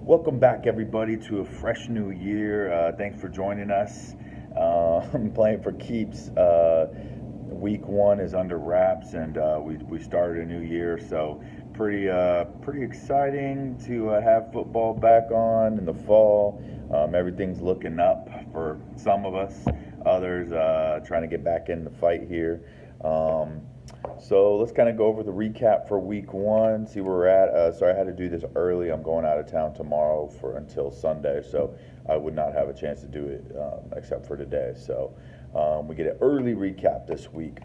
Welcome back, everybody, to a fresh new year. Thanks for joining us. I'm playing for keeps. Week one is under wraps, and we started a new year, so pretty exciting to have football back on in the fall. Everything's looking up for some of us. Others trying to get back in the fight here. So let's kind of go over the recap for week one, see where we're at. Sorry, I had to do this early. I'm going out of town tomorrow for until Sunday, so I would not have a chance to do it except for today. So we get an early recap this week.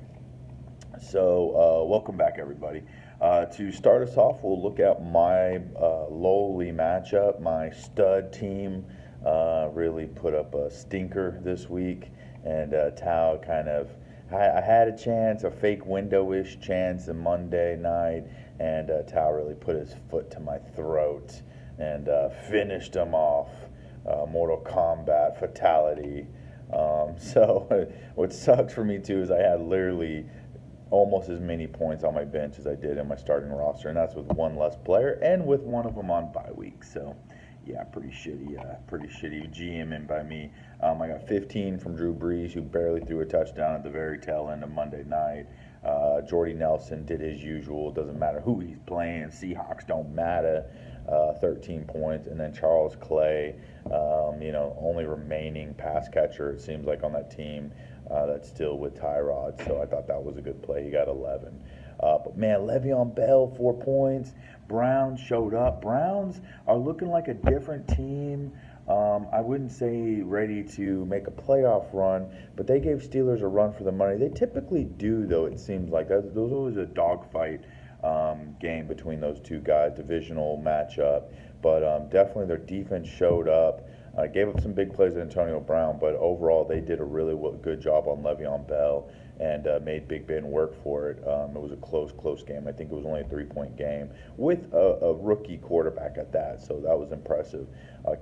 So welcome back, everybody. To start us off, we'll look at my lowly matchup. My stud team really put up a stinker this week, and Tao kind of I had a chance, a fake window-ish chance on Monday night, and Tao really put his foot to my throat and finished him off. Mortal Kombat fatality. So what sucks for me too is I had literally almost as many points on my bench as I did in my starting roster, and that's with one less player and with one of them on bye week. So yeah, pretty shitty GMing by me. I got 15 from Drew Brees, who barely threw a touchdown at the very tail end of Monday night. Jordy Nelson did his usual. Doesn't matter who he's playing. Seahawks don't matter. 13 points. And then Charles Clay, only remaining pass catcher, it seems like, on that team that's still with Tyrod. So I thought that was a good play. He got 11. But man, Le'Veon Bell, 4 points. Browns showed up. Browns are looking like a different team. I wouldn't say ready to make a playoff run, but they gave Steelers a run for the money. They typically do, though, it seems like. Those are always a dogfight game between those two guys, divisional matchup. But definitely their defense showed up. Gave up some big plays to Antonio Brown, but overall they did a really good job on Le'Veon Bell and made Big Ben work for it. It was a close game. I think it was only a 3-point game with a rookie quarterback at that, so that was impressive.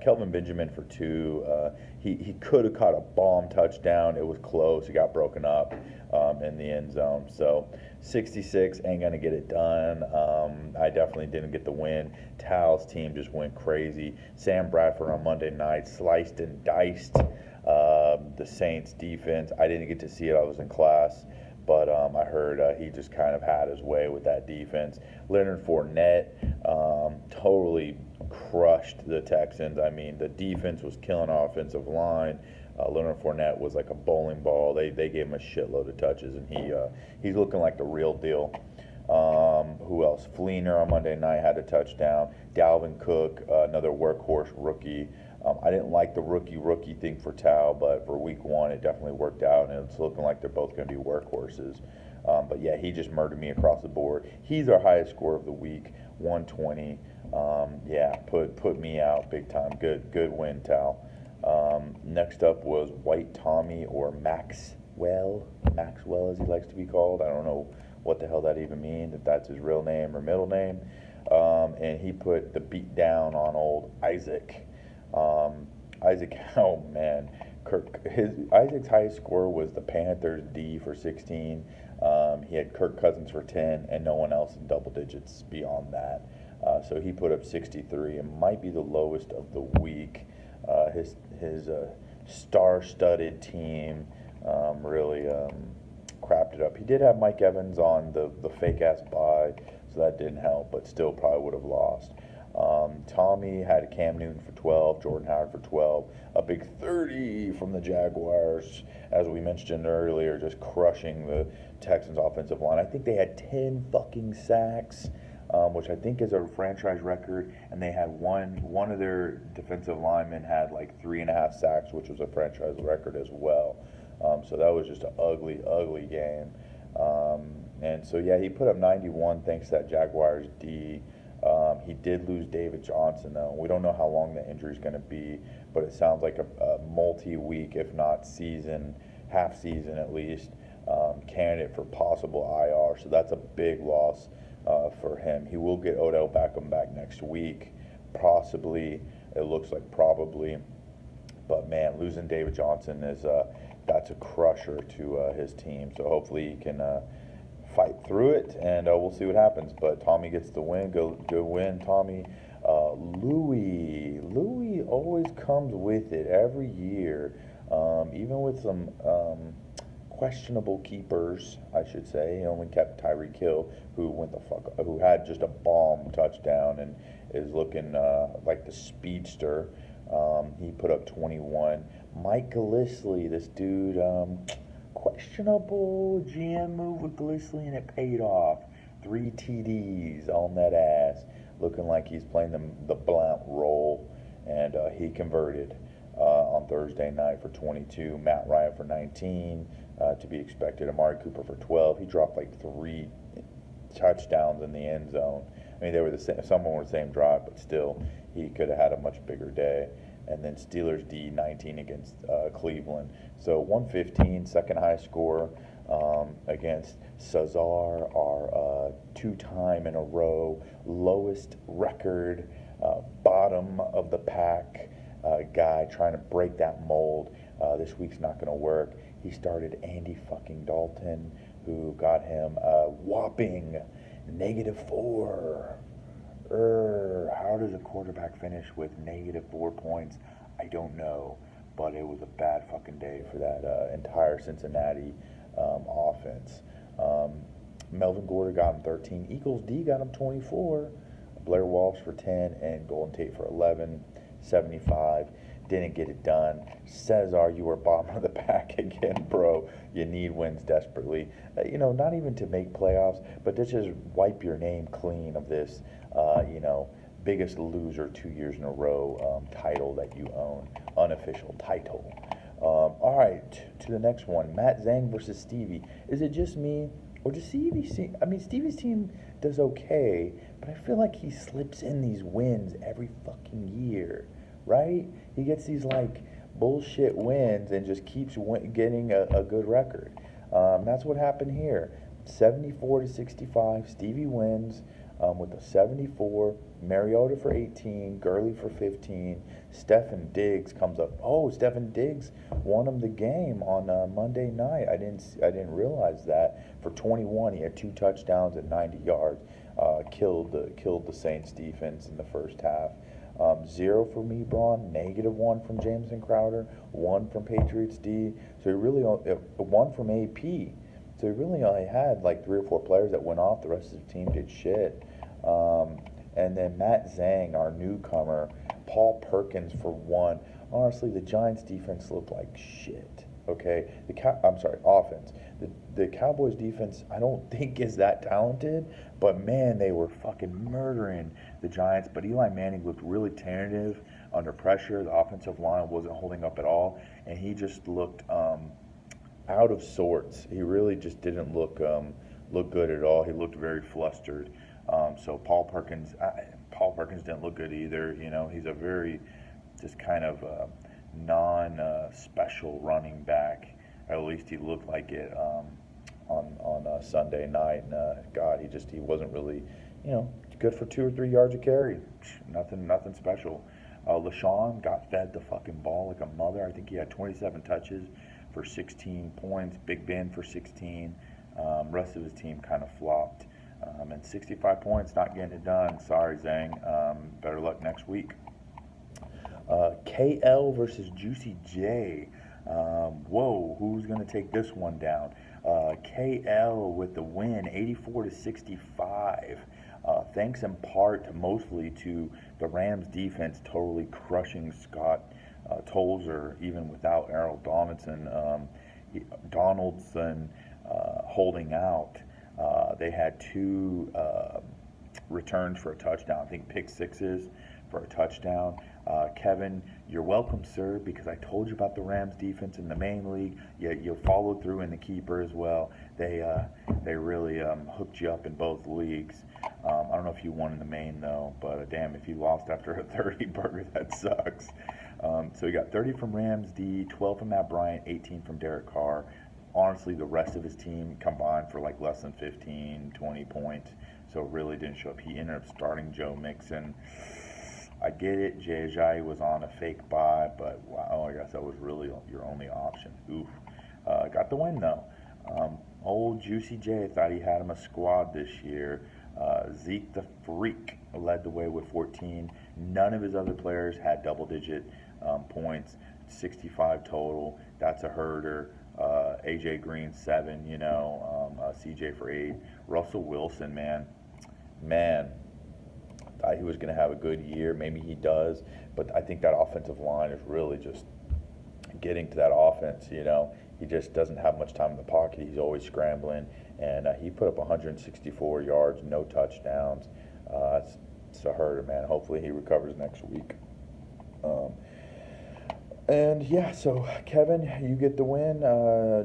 Kelvin Benjamin for 2. He could have caught a bomb touchdown. It was close. He got broken up in the end zone. So 66 ain't going to get it done. I definitely didn't get the win. Tal's team just went crazy. Sam Bradford on Monday night sliced and diced the Saints defense. I didn't get to see it. I was in class. But I heard he just kind of had his way with that defense. Leonard Fournette totally crushed the Texans. I mean, the defense was killing our offensive line. Leonard Fournette was like a bowling ball. They gave him a shitload of touches, and he's looking like the real deal. Who else? Fleener on Monday night had a touchdown. Dalvin Cook, another workhorse rookie. I didn't like the rookie thing for Tao, but for week one, it definitely worked out, and it's looking like they're both going to be workhorses. But yeah, he just murdered me across the board. He's our highest score of the week, 120. Yeah, put me out big time. Good win, Tao. Next up was White Tommy, or Maxwell as he likes to be called. I don't know what the hell that even means, if that's his real name or middle name. And he put the beat down on old Isaac. Isaac, oh man, Isaac's highest score was the Panthers D for 16. He had Kirk Cousins for 10, and no one else in double digits beyond that. So he put up 63, and might be the lowest of the week. His star-studded team really crapped it up. He did have Mike Evans on the fake-ass bye, so that didn't help, but still probably would have lost. Tommy had Cam Newton for 12, Jordan Howard for 12, a big 30 from the Jaguars, as we mentioned earlier, just crushing the Texans' offensive line. I think they had 10 fucking sacks, which I think is a franchise record, and they had one of their defensive linemen had like 3.5 sacks, which was a franchise record as well. So that was just an ugly game. And so yeah, he put up 91 thanks to that Jaguars D. He did lose David Johnson, though. We don't know how long the injury is going to be, but it sounds like a multi-week, if not season, half season at least, candidate for possible IR. So that's a big loss for him. He will get Odell Beckham back next week, possibly. It looks like probably. But man, losing David Johnson that's a crusher to his team. So hopefully he can fight through it, and we'll see what happens. But Tommy gets the win. Good win, Tommy. Louis always comes with it every year, even with some questionable keepers, I should say. He only kept Tyreek Hill, who had just a bomb touchdown and is looking like the speedster. He put up 21. Mike Gillislee, this dude, questionable GM move with Gillislee, and it paid off. 3 TDs on that ass, looking like he's playing the Blount role, and he converted on Thursday night for 22. Matt Ryan for 19, to be expected. Amari Cooper for 12. He dropped like 3 touchdowns in the end zone. I mean, they were the same. Some were the same drive, but still, he could have had a much bigger day. And then Steelers D 19 against Cleveland. So 115, second high score against Cesar, our 2-time in a row lowest record, bottom of the pack guy trying to break that mold. This week's not going to work. He started Andy fucking Dalton, who got him a whopping -4. How does a quarterback finish with -4 points? I don't know, but it was a bad fucking day for that entire Cincinnati offense. Melvin Gordon got him 13. Eagles D got him 24. Blair Walsh for 10 and Golden Tate for 11. 75. Didn't get it done. Cesar, you were bottom of the pack again, bro. You need wins desperately. Not even to make playoffs, but to just wipe your name clean of this, biggest loser 2 years in a row title that you own. Unofficial title. All right, to the next one. Matt Zhang versus Stevie. Is it just me? Or does Stevie's team does okay, but I feel like he slips in these wins every fucking year, right? He gets these bullshit wins and just keeps getting a good record. That's what happened here. 74-65. Stevie wins with a 74. Mariota for 18. Gurley for 15. Stefan Diggs comes up. Oh, Stefan Diggs won him the game on Monday night. I didn't realize that. For 21, he had 2 touchdowns at 90 yards. Killed the Saints defense in the first half. 0 from Ebron, -1 from Jameson Crowder, 1 from Patriots D. So he really 1 from AP. So he really only had 3 or 4 players that went off. The rest of the team did shit. And then Matt Zhang, our newcomer, Paul Perkins for 1. Honestly, the Giants defense looked like shit. Okay, offense. The Cowboys defense, I don't think is that talented, but man, they were fucking murdering the Giants. But Eli Manning looked really tentative under pressure. The offensive line wasn't holding up at all, and he just looked out of sorts. He really just didn't look good at all. He looked very flustered. So Paul Perkins didn't look good either. He's a very just kind of non-special running back. At least he looked like it on Sunday night. And God, he wasn't really, good for 2 or 3 yards of carry. Nothing special. LaShawn got fed the fucking ball like a mother. I think he had 27 touches for 16 points. Big Ben for 16. Rest of his team kind of flopped. And 65 points, not getting it done. Sorry, Zhang. Better luck next week. KL versus Juicy J. Whoa, who's going to take this one down? KL with the win, 84-65. Thanks in part mostly to the Rams defense totally crushing Scott Tolzer, even without Errol Donaldson holding out. They had 2 returns for a touchdown. I think pick sixes for a touchdown. Kevin, you're welcome, sir, because I told you about the Rams defense in the main league. You followed through in the keeper as well. They really hooked you up in both leagues. I don't know if you won in the main though, but damn, if you lost after a 30 burger, that sucks. So you got 30 from Rams D, 12 from Matt Bryant, 18 from Derek Carr. Honestly, the rest of his team combined for less than 15, 20 points. So really didn't show up. He ended up starting Joe Mixon. I get it. Jay Ajayi was on a fake buy, but wow, I guess that was really your only option. Oof. Got the win, though. Old Juicy J thought he had him a squad this year. Zeke the Freak led the way with 14. None of his other players had double-digit points. 65 total. That's a herder. AJ Green 7. CJ for 8. Russell Wilson, man. Thought he was going to have a good year. Maybe he does, but I think that offensive line is really just getting to that offense. He just doesn't have much time in the pocket. He's always scrambling, and he put up 164 yards, no touchdowns. It's a herder, man. Hopefully he recovers next week. And yeah, so Kevin, you get the win.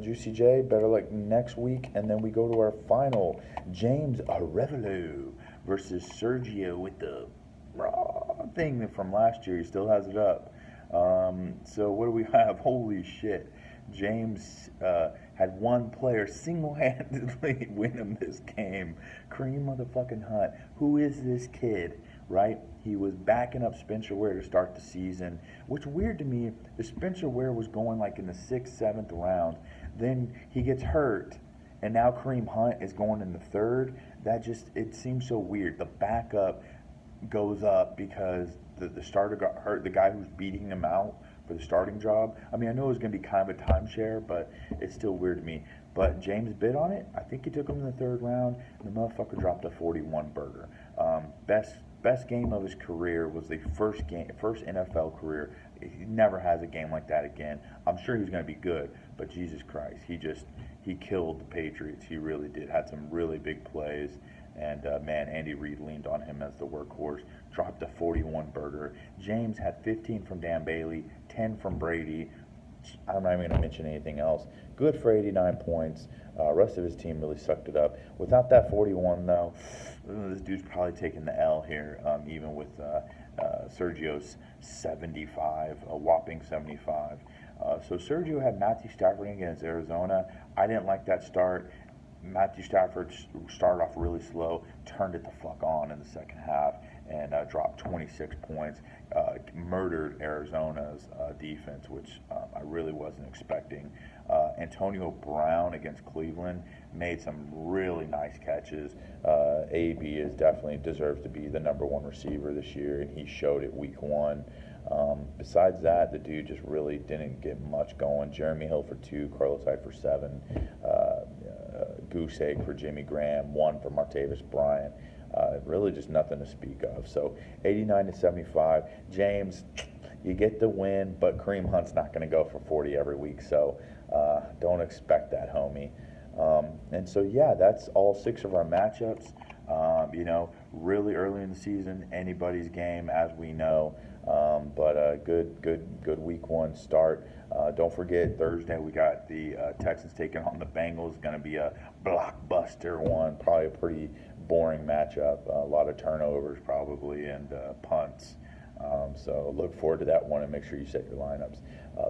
Juicy J, better luck next week. And then we go to our final. James Arevalo versus Sergio with the raw thing from last year. He still has it up. So what do we have? Holy shit. James had one player single-handedly win him this game. Kareem motherfucking Hunt. Who is this kid? Right? He was backing up Spencer Ware to start the season, which weird to me. If Spencer Ware was going like in the 6th, 7th round, then he gets hurt, and now Kareem Hunt is going in the 3rd. It seems so weird. The backup goes up because the starter got hurt. The guy who's beating him out for the starting job. I mean, I know it was going to be kind of a timeshare, but it's still weird to me. But James bid on it. I think he took him in the 3rd round, and the motherfucker dropped a 41 burger. Best game of his career was the first NFL career. He never has a game like that again. I'm sure he's going to be good, but Jesus Christ, he killed the Patriots. He really did. Had some really big plays, and Andy Reid leaned on him as the workhorse. Dropped a 41 burger. James had 15 from Dan Bailey, 10 from Brady. I'm not even going to mention anything else. Good for 89 points. Rest of his team really sucked it up. Without that 41, though, this dude's probably taking the L here, even with Sergio's 75, a whopping 75. So Sergio had Matthew Stafford against Arizona. I didn't like that start. Matthew Stafford started off really slow, turned it the fuck on in the second half, and dropped 26 points. Murdered Arizona's defense, which I really wasn't expecting. Antonio Brown against Cleveland made some really nice catches. AB definitely deserves to be the #1 receiver this year, and he showed it week 1. Besides that, the dude just really didn't get much going. Jeremy Hill for 2, Carlos Hyde for 7, goose egg for Jimmy Graham, 1 for Martavis Bryant. Really just nothing to speak of. So 89-75. James, you get the win, but Kareem Hunt's not going to go for 40 every week, so don't expect that, homie. And so, yeah, that's all 6 of our matchups. Really early in the season, anybody's game, as we know. But good week 1 start. Don't forget, Thursday we got the Texans taking on the Bengals. Going to be a blockbuster one. Probably a pretty boring matchup. A lot of turnovers probably and punts. So look forward to that one and make sure you set your lineups.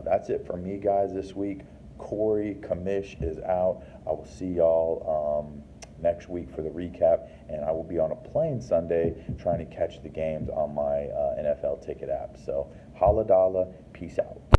That's it for me, guys, this week. Corey Kamish is out. I will see y'all next week for the recap, and I will be on a plane Sunday trying to catch the games on my NFL ticket app. So holla dollar, peace out.